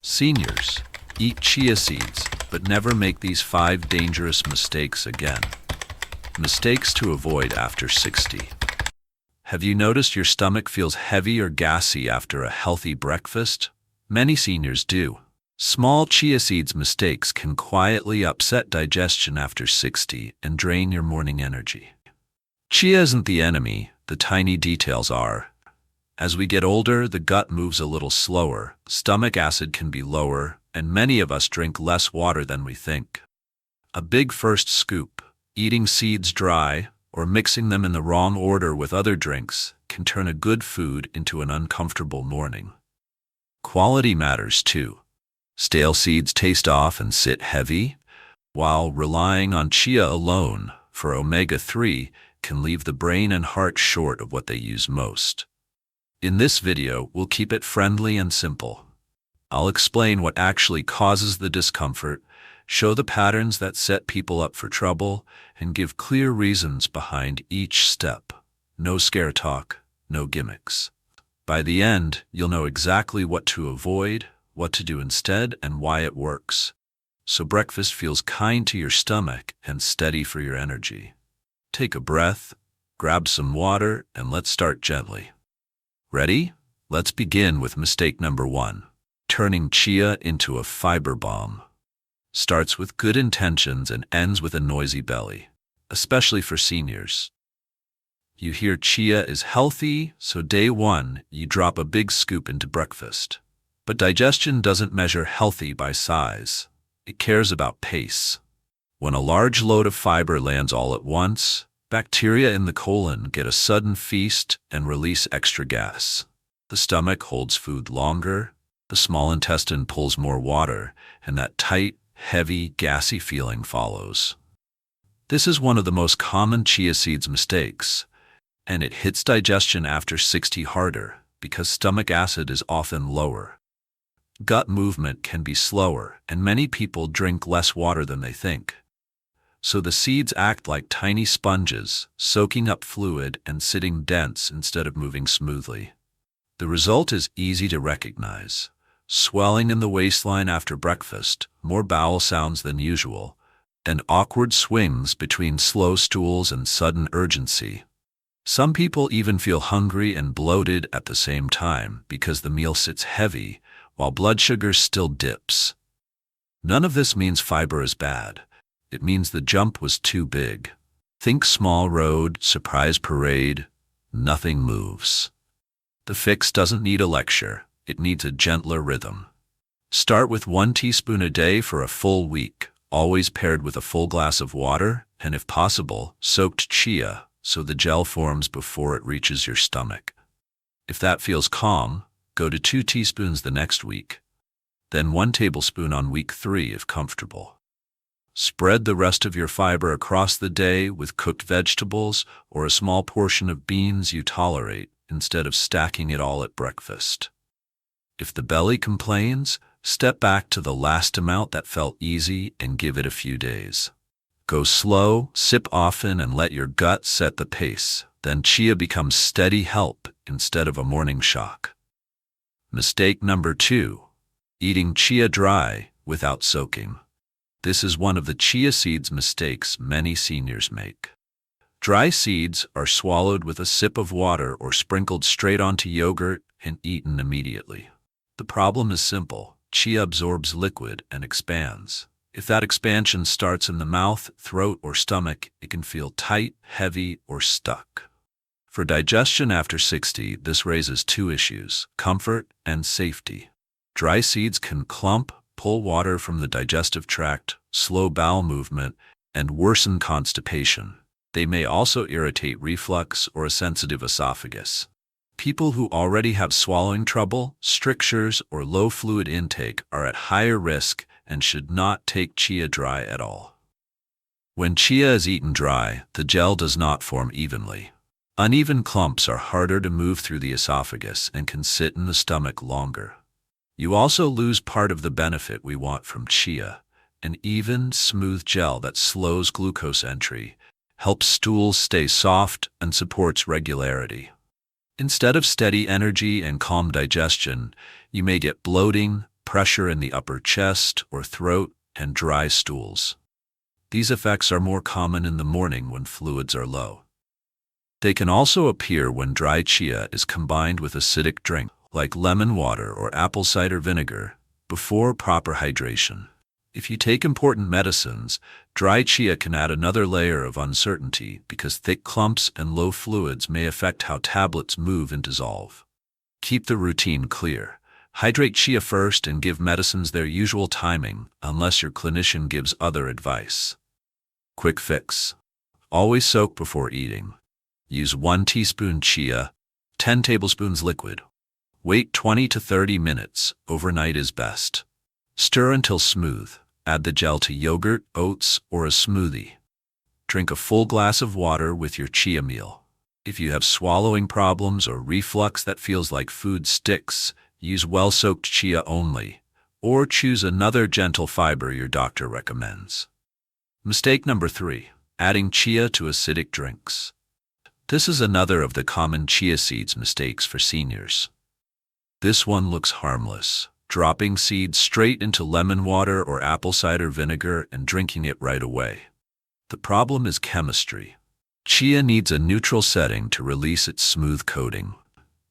Seniors, eat chia seeds, but never make these 5 dangerous mistakes again. Mistakes to avoid after 60. Have you noticed your stomach feels heavy or gassy after a healthy breakfast? Many seniors do. Small chia seeds mistakes can quietly upset digestion after 60 and drain your morning energy. Chia isn't the enemy, the tiny details are. As we get older, the gut moves a little slower, stomach acid can be lower, and many of us drink less water than we think. A big first scoop, eating seeds dry, or mixing them in the wrong order with other drinks, can turn a good food into an uncomfortable morning. Quality matters too. Stale seeds taste off and sit heavy, while relying on chia alone for omega-3 can leave the brain and heart short of what they use most. In this video, we'll keep it friendly and simple. I'll explain what actually causes the discomfort, show the patterns that set people up for trouble, and give clear reasons behind each step. No scare talk, no gimmicks. By the end, you'll know exactly what to avoid, what to do instead, and why it works. So breakfast feels kind to your stomach and steady for your energy. Take a breath, grab some water, and let's start gently. Ready? Let's begin with mistake number 1. Turning chia into a fiber bomb. Starts with good intentions and ends with a noisy belly, especially for seniors. You hear chia is healthy, so day 1, you drop a big scoop into breakfast. But digestion doesn't measure healthy by size. It cares about pace. When a large load of fiber lands all at once, bacteria in the colon get a sudden feast and release extra gas. The stomach holds food longer, the small intestine pulls more water, and that tight, heavy, gassy feeling follows. This is one of the most common chia seeds mistakes, and it hits digestion after 60 harder because stomach acid is often lower. Gut movement can be slower, and many people drink less water than they think. So the seeds act like tiny sponges, soaking up fluid and sitting dense instead of moving smoothly. The result is easy to recognize. Swelling in the waistline after breakfast, more bowel sounds than usual, and awkward swings between slow stools and sudden urgency. Some people even feel hungry and bloated at the same time because the meal sits heavy, while blood sugar still dips. None of this means fiber is bad. It means the jump was too big. Think small road, surprise parade, nothing moves. The fix doesn't need a lecture, it needs a gentler rhythm. Start with 1 teaspoon a day for a full week, always paired with a full glass of water, and if possible, soaked chia, so the gel forms before it reaches your stomach. If that feels calm, go to 2 teaspoons the next week, then 1 tablespoon on week 3 if comfortable. Spread the rest of your fiber across the day with cooked vegetables or a small portion of beans you tolerate instead of stacking it all at breakfast. If the belly complains, step back to the last amount that felt easy and give it a few days. Go slow, sip often, and let your gut set the pace. Then chia becomes steady help instead of a morning shock. Mistake number 2. Eating chia dry without soaking. This is one of the chia seeds mistakes many seniors make. Dry seeds are swallowed with a sip of water or sprinkled straight onto yogurt and eaten immediately. The problem is simple. Chia absorbs liquid and expands. If that expansion starts in the mouth, throat, or stomach, it can feel tight, heavy, or stuck. For digestion after 60, this raises 2 issues: comfort and safety. Dry seeds can clump, pull water from the digestive tract, slow bowel movement, and worsen constipation. They may also irritate reflux or a sensitive esophagus. People who already have swallowing trouble, strictures, or low fluid intake are at higher risk and should not take chia dry at all. When chia is eaten dry, the gel does not form evenly. Uneven clumps are harder to move through the esophagus and can sit in the stomach longer. You also lose part of the benefit we want from chia, an even, smooth gel that slows glucose entry, helps stools stay soft, and supports regularity. Instead of steady energy and calm digestion, you may get bloating, pressure in the upper chest or throat, and dry stools. These effects are more common in the morning when fluids are low. They can also appear when dry chia is combined with acidic drink, like lemon water or apple cider vinegar, before proper hydration. If you take important medicines, dry chia can add another layer of uncertainty because thick clumps and low fluids may affect how tablets move and dissolve. Keep the routine clear. Hydrate chia first and give medicines their usual timing unless your clinician gives other advice. Quick fix. Always soak before eating. Use 1 teaspoon chia, 10 tablespoons liquid. Wait 20 to 30 minutes. Overnight is best. Stir until smooth. Add the gel to yogurt, oats, or a smoothie. Drink a full glass of water with your chia meal. If you have swallowing problems or reflux that feels like food sticks, use well-soaked chia only, or choose another gentle fiber your doctor recommends. Mistake number 3, adding chia to acidic drinks. This is another of the common chia seeds mistakes for seniors. This one looks harmless, dropping seeds straight into lemon water or apple cider vinegar and drinking it right away. The problem is chemistry. Chia needs a neutral setting to release its smooth coating.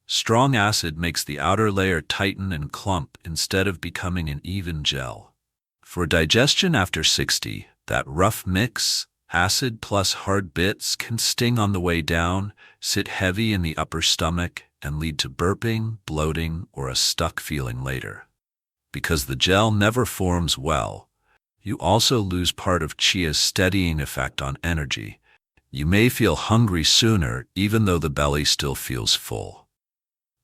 Strong acid makes the outer layer tighten and clump instead of becoming an even gel. For digestion after 60, that rough mix, acid plus hard bits, can sting on the way down, sit heavy in the upper stomach, and lead to burping, bloating, or a stuck feeling later. Because the gel never forms well, you also lose part of chia's steadying effect on energy. You may feel hungry sooner even though the belly still feels full.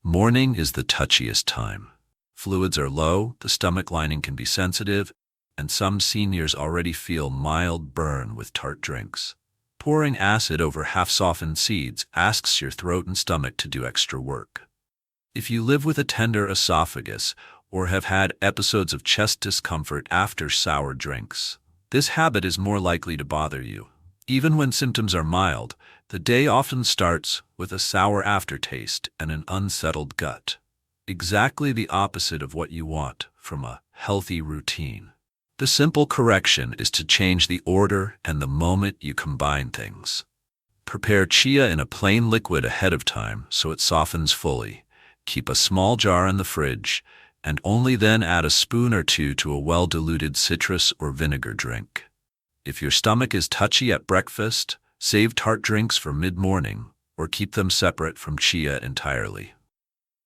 Morning is the touchiest time. Fluids are low, the stomach lining can be sensitive, and some seniors already feel mild burn with tart drinks. Pouring acid over half-softened seeds asks your throat and stomach to do extra work. If you live with a tender esophagus or have had episodes of chest discomfort after sour drinks, this habit is more likely to bother you. Even when symptoms are mild, the day often starts with a sour aftertaste and an unsettled gut. Exactly the opposite of what you want from a healthy routine. The simple correction is to change the order and the moment you combine things. Prepare chia in a plain liquid ahead of time so it softens fully. Keep a small jar in the fridge, and only then add a spoon or two to a well-diluted citrus or vinegar drink. If your stomach is touchy at breakfast, save tart drinks for mid-morning, or keep them separate from chia entirely.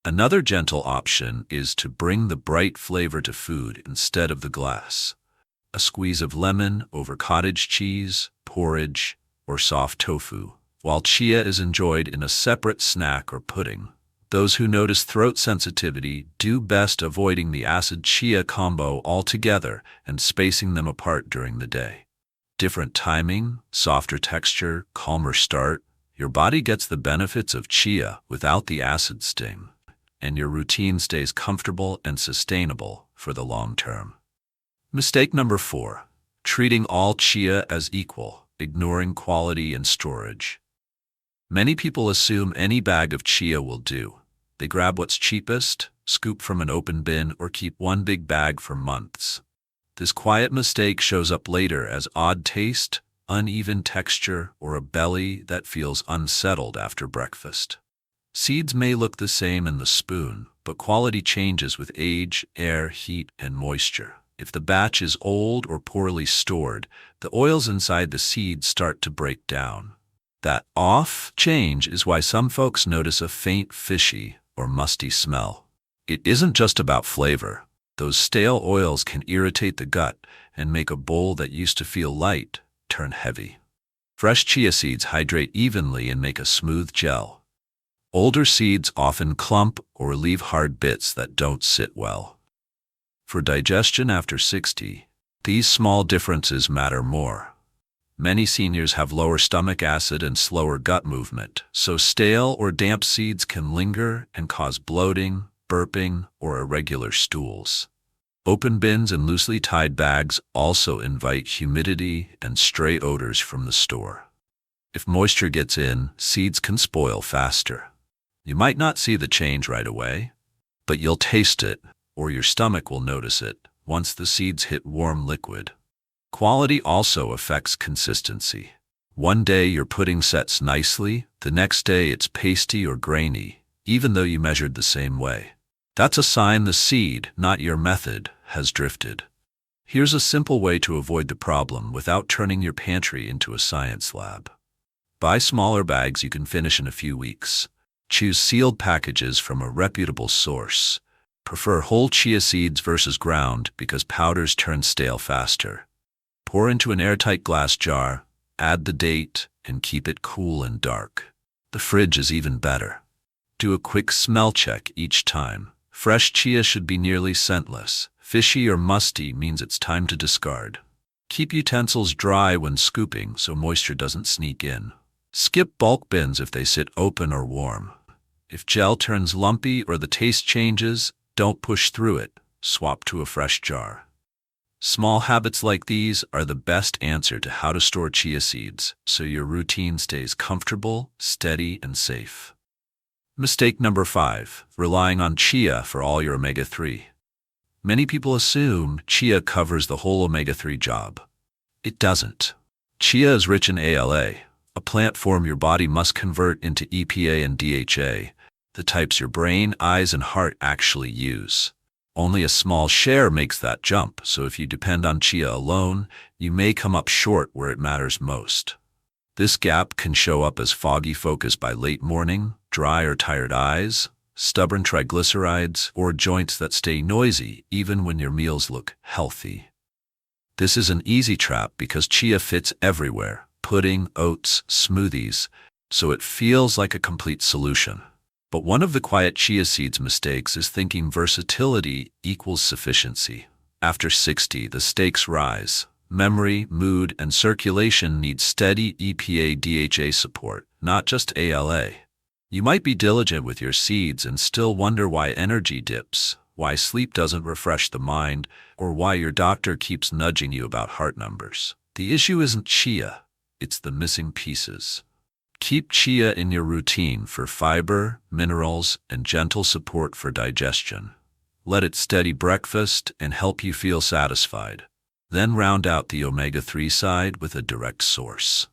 Another gentle option is to bring the bright flavor to food instead of the glass. A squeeze of lemon over cottage cheese, porridge, or soft tofu, while chia is enjoyed in a separate snack or pudding. Those who notice throat sensitivity do best avoiding the acid-chia combo altogether and spacing them apart during the day. Different timing, softer texture, calmer start. Your body gets the benefits of chia without the acid sting, and your routine stays comfortable and sustainable for the long term. Mistake number 4, treating all chia as equal, ignoring quality and storage. Many people assume any bag of chia will do. They grab what's cheapest, scoop from an open bin, or keep one big bag for months. This quiet mistake shows up later as odd taste, uneven texture, or a belly that feels unsettled after breakfast. Seeds may look the same in the spoon, but quality changes with age, air, heat, and moisture. If the batch is old or poorly stored, the oils inside the seeds start to break down. That off change is why some folks notice a faint fishy or musty smell. It isn't just about flavor. Those stale oils can irritate the gut and make a bowl that used to feel light turn heavy. Fresh chia seeds hydrate evenly and make a smooth gel. Older seeds often clump or leave hard bits that don't sit well. For digestion after 60, these small differences matter more. Many seniors have lower stomach acid and slower gut movement, so stale or damp seeds can linger and cause bloating, burping, or irregular stools. Open bins and loosely tied bags also invite humidity and stray odors from the store. If moisture gets in, seeds can spoil faster. You might not see the change right away, but you'll taste it or your stomach will notice it once the seeds hit warm liquid. Quality also affects consistency. One day your pudding sets nicely, the next day it's pasty or grainy, even though you measured the same way. That's a sign the seed, not your method, has drifted. Here's a simple way to avoid the problem without turning your pantry into a science lab. Buy smaller bags you can finish in a few weeks. Choose sealed packages from a reputable source. Prefer whole chia seeds versus ground because powders turn stale faster. Pour into an airtight glass jar, add the date, and keep it cool and dark. The fridge is even better. Do a quick smell check each time. Fresh chia should be nearly scentless. Fishy or musty means it's time to discard. Keep utensils dry when scooping so moisture doesn't sneak in. Skip bulk bins if they sit open or warm. If gel turns lumpy or the taste changes, don't push through it. Swap to a fresh jar. Small habits like these are the best answer to how to store chia seeds so your routine stays comfortable, steady, and safe. Mistake number 5, relying on chia for all your omega-3. Many people assume chia covers the whole omega-3 job. It doesn't. Chia is rich in ALA, a plant form your body must convert into EPA and DHA, the types your brain, eyes, and heart actually use. Only a small share makes that jump, so if you depend on chia alone, you may come up short where it matters most. This gap can show up as foggy focus by late morning, dry or tired eyes, stubborn triglycerides, or joints that stay noisy even when your meals look healthy. This is an easy trap because chia fits everywhere: pudding, oats, smoothies, so it feels like a complete solution. But one of the quiet chia seeds mistakes is thinking versatility equals sufficiency. After 60, the stakes rise. Memory, mood, and circulation need steady EPA-DHA support, not just ALA. You might be diligent with your seeds and still wonder why energy dips, why sleep doesn't refresh the mind, or why your doctor keeps nudging you about heart numbers. The issue isn't chia, it's the missing pieces. Keep chia in your routine for fiber, minerals, and gentle support for digestion. Let it steady breakfast and help you feel satisfied. Then round out the omega-3 side with a direct source.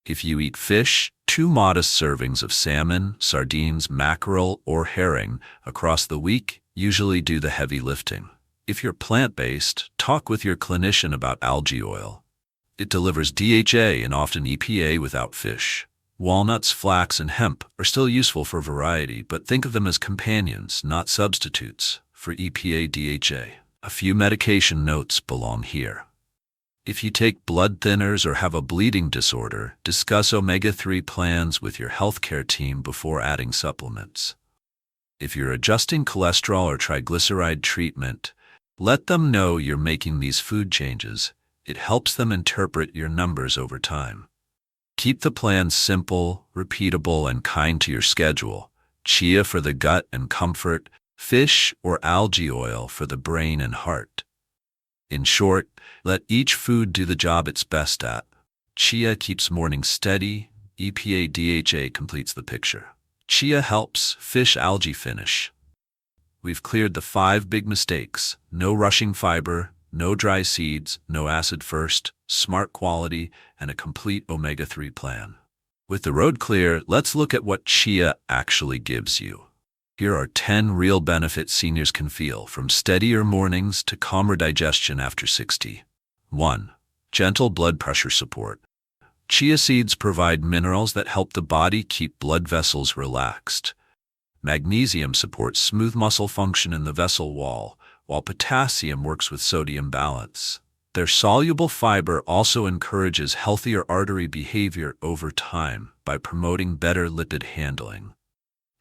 If you eat fish, 2 modest servings of salmon, sardines, mackerel, or herring across the week usually do the heavy lifting. If you're plant-based, talk with your clinician about algae oil. It delivers DHA and often EPA without fish. Walnuts, flax, and hemp are still useful for variety, but think of them as companions, not substitutes, for EPA-DHA. A few medication notes belong here. If you take blood thinners or have a bleeding disorder, discuss omega-3 plans with your healthcare team before adding supplements. If you're adjusting cholesterol or triglyceride treatment, let them know you're making these food changes. It helps them interpret your numbers over time. Keep the plan simple, repeatable, and kind to your schedule. Chia for the gut and comfort, fish or algae oil for the brain and heart. In short, let each food do the job it's best at. Chia keeps mornings steady, EPA-DHA completes the picture. Chia helps, fish algae finish. We've cleared the 5 big mistakes: no rushing fiber, no dry seeds, no acid first, smart quality, and a complete omega-3 plan. With the road clear, let's look at what chia actually gives you. Here are 10 real benefits seniors can feel, from steadier mornings to calmer digestion after 60. 1. Gentle blood pressure support. Chia seeds provide minerals that help the body keep blood vessels relaxed. Magnesium supports smooth muscle function in the vessel wall, while potassium works with sodium balance. Their soluble fiber also encourages healthier artery behavior over time by promoting better lipid handling.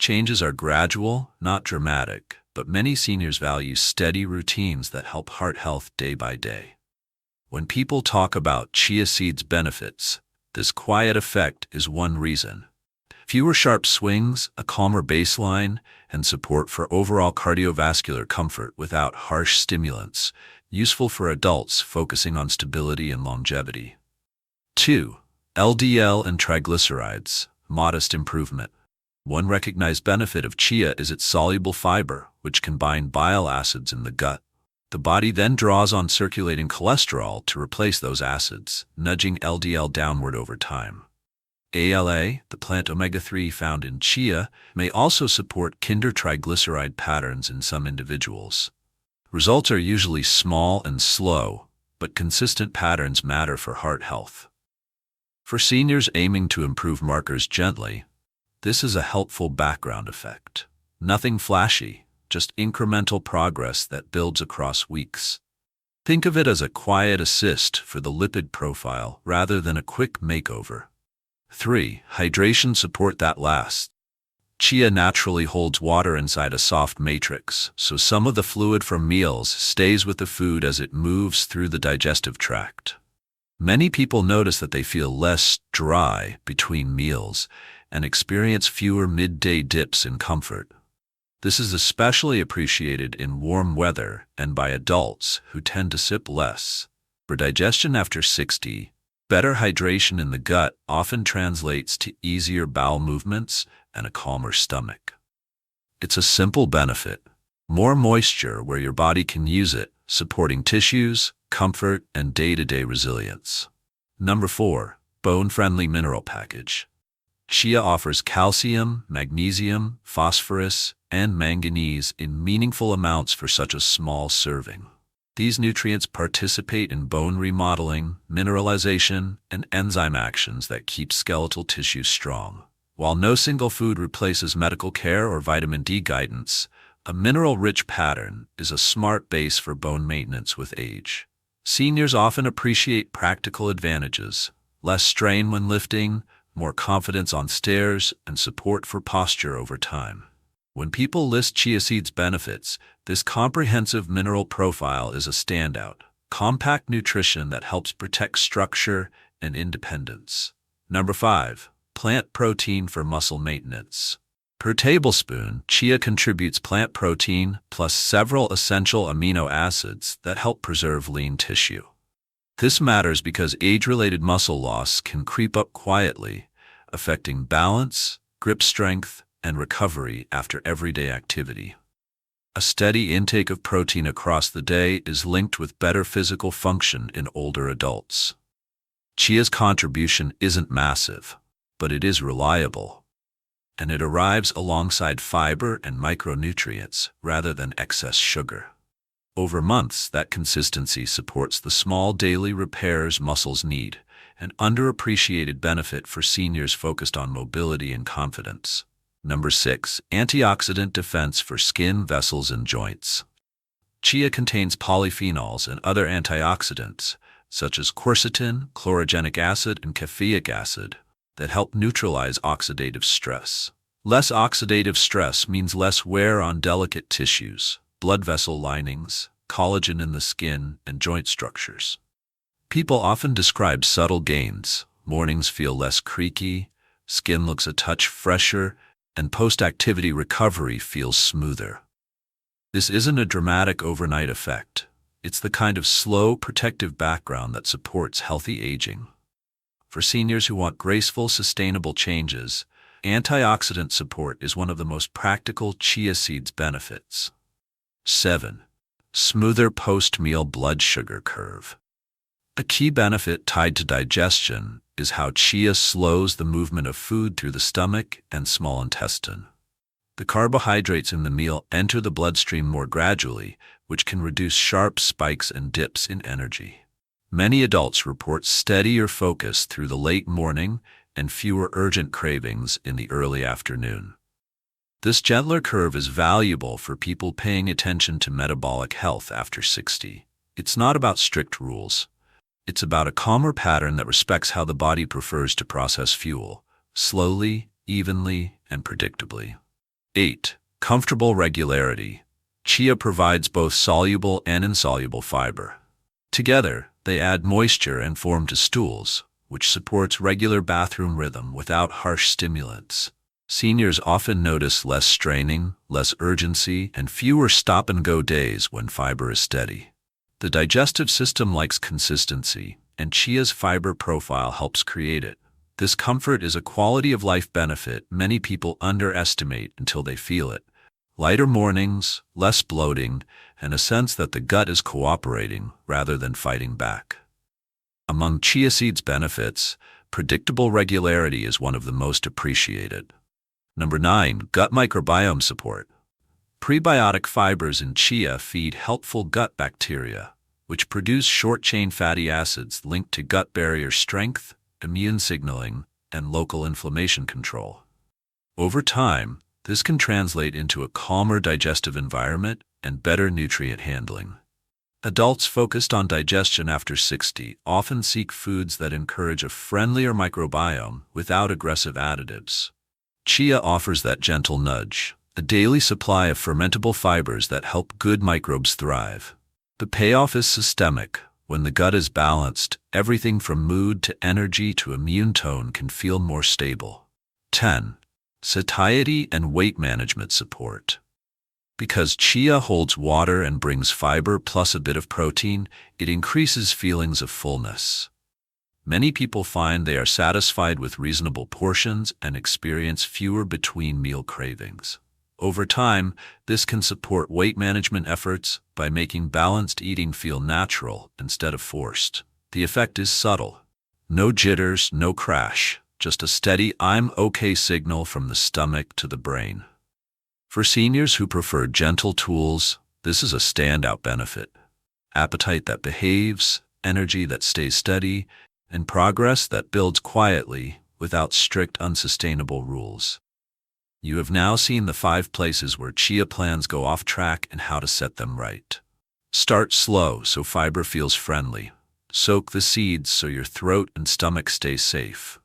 Changes are gradual, not dramatic, but many seniors value steady routines that help heart health day by day. When people talk about chia seeds' benefits, this quiet effect is one reason. Fewer sharp swings, a calmer baseline, and support for overall cardiovascular comfort without harsh stimulants, useful for adults focusing on stability and longevity. 2. LDL and triglycerides, modest improvement. One recognized benefit of chia is its soluble fiber, which can bind bile acids in the gut. The body then draws on circulating cholesterol to replace those acids, nudging LDL downward over time. ALA, the plant omega-3 found in chia, may also support kinder triglyceride patterns in some individuals. Results are usually small and slow, but consistent patterns matter for heart health. For seniors aiming to improve markers gently, this is a helpful background effect. Nothing flashy, just incremental progress that builds across weeks. Think of it as a quiet assist for the lipid profile rather than a quick makeover. 3. Hydration support that lasts. Chia naturally holds water inside a soft matrix, so some of the fluid from meals stays with the food as it moves through the digestive tract. Many people notice that they feel less dry between meals and experience fewer midday dips in comfort. This is especially appreciated in warm weather and by adults who tend to sip less. For digestion after 60, better hydration in the gut often translates to easier bowel movements and a calmer stomach. It's a simple benefit. More moisture where your body can use it, supporting tissues, comfort, and day-to-day resilience. Number 4. Bone-friendly mineral package. Chia offers calcium, magnesium, phosphorus, and manganese in meaningful amounts for such a small serving. These nutrients participate in bone remodeling, mineralization, and enzyme actions that keep skeletal tissue strong. While no single food replaces medical care or vitamin D guidance, a mineral-rich pattern is a smart base for bone maintenance with age. Seniors often appreciate practical advantages: less strain when lifting, more confidence on stairs, and support for posture over time. When people list chia seeds' benefits, this comprehensive mineral profile is a standout. Compact nutrition that helps protect structure and independence. Number 5. Plant protein for muscle maintenance. Per tablespoon, chia contributes plant protein plus several essential amino acids that help preserve lean tissue. This matters because age-related muscle loss can creep up quietly, affecting balance, grip strength, and recovery after everyday activity. A steady intake of protein across the day is linked with better physical function in older adults. Chia's contribution isn't massive, but it is reliable, and it arrives alongside fiber and micronutrients rather than excess sugar. Over months, that consistency supports the small daily repairs muscles need, an underappreciated benefit for seniors focused on mobility and confidence. Number 6. Antioxidant defense for skin, vessels, and joints. Chia contains polyphenols and other antioxidants, such as quercetin, chlorogenic acid, and caffeic acid, that help neutralize oxidative stress. Less oxidative stress means less wear on delicate tissues, blood vessel linings, collagen in the skin, and joint structures. People often describe subtle gains. Mornings feel less creaky, skin looks a touch fresher, and post-activity recovery feels smoother. This isn't a dramatic overnight effect. It's the kind of slow, protective background that supports healthy aging. For seniors who want graceful, sustainable changes, antioxidant support is one of the most practical chia seeds' benefits. 7. Smoother post-meal blood sugar curve. A key benefit tied to digestion is how chia slows the movement of food through the stomach and small intestine. The carbohydrates in the meal enter the bloodstream more gradually, which can reduce sharp spikes and dips in energy. Many adults report steadier focus through the late morning and fewer urgent cravings in the early afternoon. This gentler curve is valuable for people paying attention to metabolic health after 60. It's not about strict rules. It's about a calmer pattern that respects how the body prefers to process fuel, slowly, evenly, and predictably. 8. Comfortable regularity. Chia provides both soluble and insoluble fiber. Together, they add moisture and form to stools, which supports regular bathroom rhythm without harsh stimulants. Seniors often notice less straining, less urgency, and fewer stop-and-go days when fiber is steady. The digestive system likes consistency, and chia's fiber profile helps create it. This comfort is a quality of life benefit many people underestimate until they feel it. Lighter mornings, less bloating, and a sense that the gut is cooperating rather than fighting back. Among chia seeds' benefits, predictable regularity is one of the most appreciated. Number 9, gut microbiome support. Prebiotic fibers in chia feed helpful gut bacteria, which produce short-chain fatty acids linked to gut barrier strength, immune signaling, and local inflammation control. Over time, this can translate into a calmer digestive environment and better nutrient handling. Adults focused on digestion after 60 often seek foods that encourage a friendlier microbiome without aggressive additives. Chia offers that gentle nudge, a daily supply of fermentable fibers that help good microbes thrive. The payoff is systemic. When the gut is balanced, everything from mood to energy to immune tone can feel more stable. 10. Satiety and weight management support. Because chia holds water and brings fiber plus a bit of protein, it increases feelings of fullness. Many people find they are satisfied with reasonable portions and experience fewer between-meal cravings. Over time, this can support weight management efforts by making balanced eating feel natural instead of forced. The effect is subtle. No jitters, no crash, just a steady "I'm okay" signal from the stomach to the brain. For seniors who prefer gentle tools, this is a standout benefit. Appetite that behaves, energy that stays steady, and progress that builds quietly without strict, unsustainable rules. You have now seen the 5 places where chia plans go off track and how to set them right. Start slow so fiber feels friendly. Soak the seeds so your throat and stomach stay safe.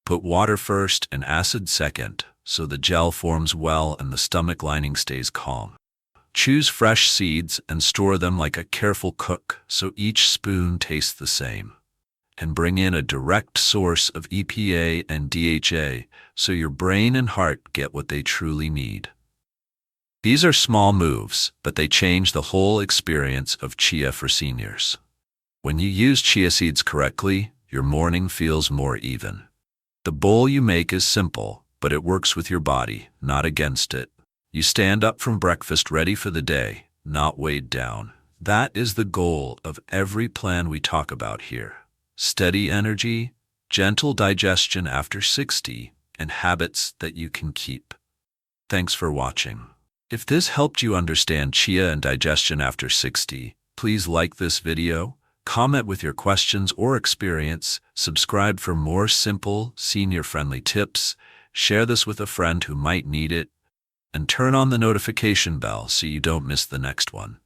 Put water first and acid second so the gel forms well and the stomach lining stays calm. Choose fresh seeds and store them like a careful cook so each spoon tastes the same. And bring in a direct source of EPA and DHA so your brain and heart get what they truly need. These are small moves, but they change the whole experience of chia for seniors. When you use chia seeds correctly, your morning feels more even. The bowl you make is simple, but it works with your body, not against it. You stand up from breakfast ready for the day, not weighed down. That is the goal of every plan we talk about here. Steady energy, gentle digestion after 60, and habits that you can keep. Thanks for watching. If this helped you understand chia and digestion after 60, please like this video, comment with your questions or experience, subscribe for more simple, senior-friendly tips, share this with a friend who might need it, and turn on the notification bell so you don't miss the next one.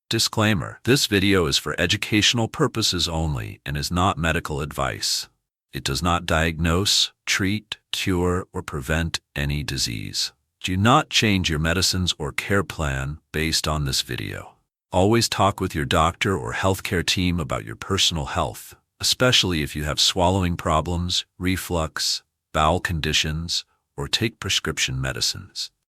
Disclaimer: this video is for educational purposes only and is not medical advice. It does not diagnose, treat, cure, or prevent any disease. Do not change your medicines or care plan based on this video. Always talk with your doctor or healthcare team about your personal health, especially if you have swallowing problems, reflux, bowel conditions, or take prescription medicines.